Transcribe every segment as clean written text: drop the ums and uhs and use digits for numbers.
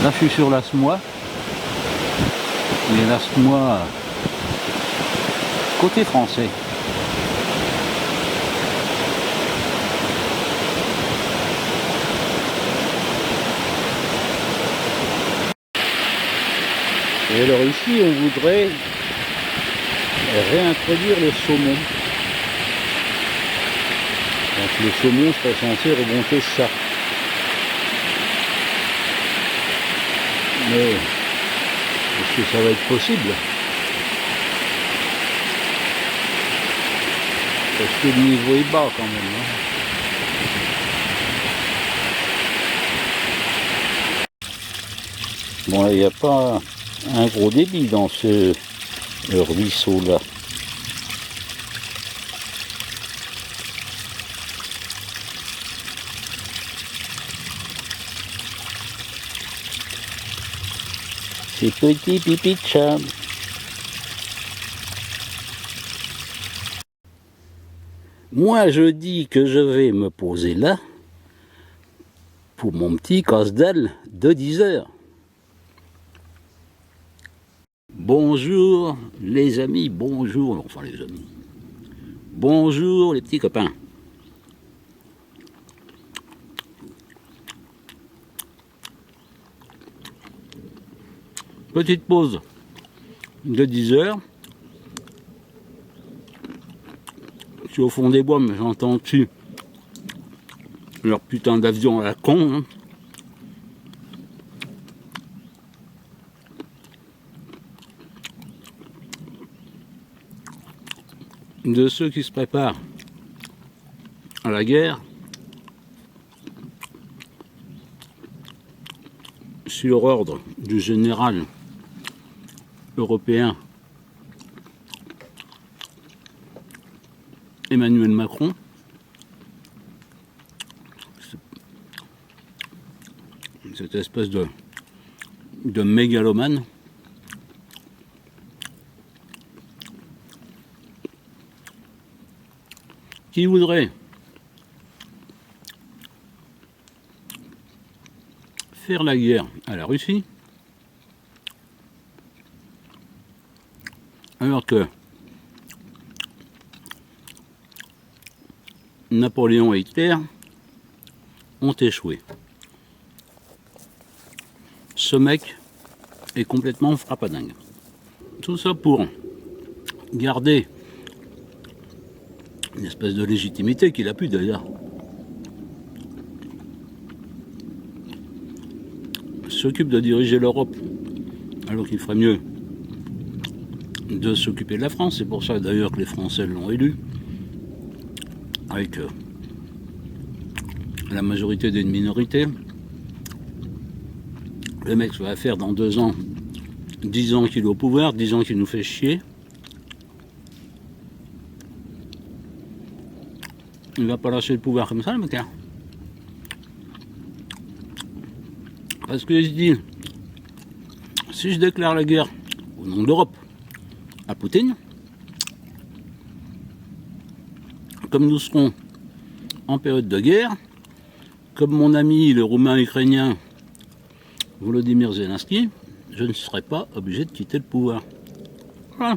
Là je suis sur l'Asmois. Mais l'Asmois côté français. Et alors ici on voudrait réintroduire le saumon. Donc le saumon serait censé remonter ça. Mais est-ce que ça va être possible? Parce que le niveau est bas quand même. Bon, il n'y a pas un gros débit dans ce ruisseau là. C'est petit pipi de chat. Moi je dis que je vais me poser là pour mon petit casse-dalle de 10 heures. Bonjour les amis, bonjour, enfin les amis. Bonjour les petits copains. Petite pause de 10 heures. Je suis au fond des bois, mais j'entends dessus leur putain d'avion à la con. Hein. De ceux qui se préparent à la guerre sur ordre du général européen Emmanuel Macron. Cette espèce de mégalomane qui voudrait faire la guerre à la Russie alors que Napoléon et Hitler ont échoué. Ce mec est complètement frappadingue. Tout ça pour garder une espèce de légitimité qu'il a pu d'ailleurs. S'occupe de diriger l'Europe alors qu'il ferait mieux de s'occuper de la France. C'est pour ça d'ailleurs que les Français l'ont élu avec la majorité d'une minorité. Le mec, ça va faire dans 2 ans 10 ans qu'il est au pouvoir, 10 ans qu'il nous fait chier. Il va pas lâcher le pouvoir comme ça, le mec. Parce qu'il se dit, si je déclare la guerre au nom de l'Europe à Poutine, comme nous serons en période de guerre, comme mon ami le roumain ukrainien Volodymyr Zelensky, je ne serai pas obligé de quitter le pouvoir. Voilà.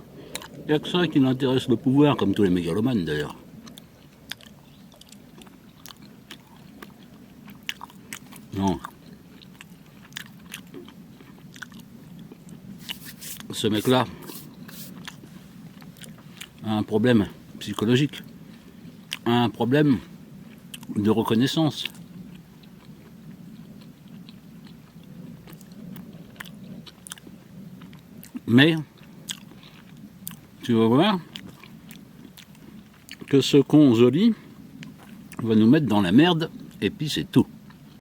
Il n'y a que ça qui m'intéresse le pouvoir, comme tous les mégalomanes d'ailleurs. Non. Ce mec-là a un problème psychologique, a un problème de reconnaissance. Mais tu vas voir que ce con joli va nous mettre dans la merde et puis c'est tout.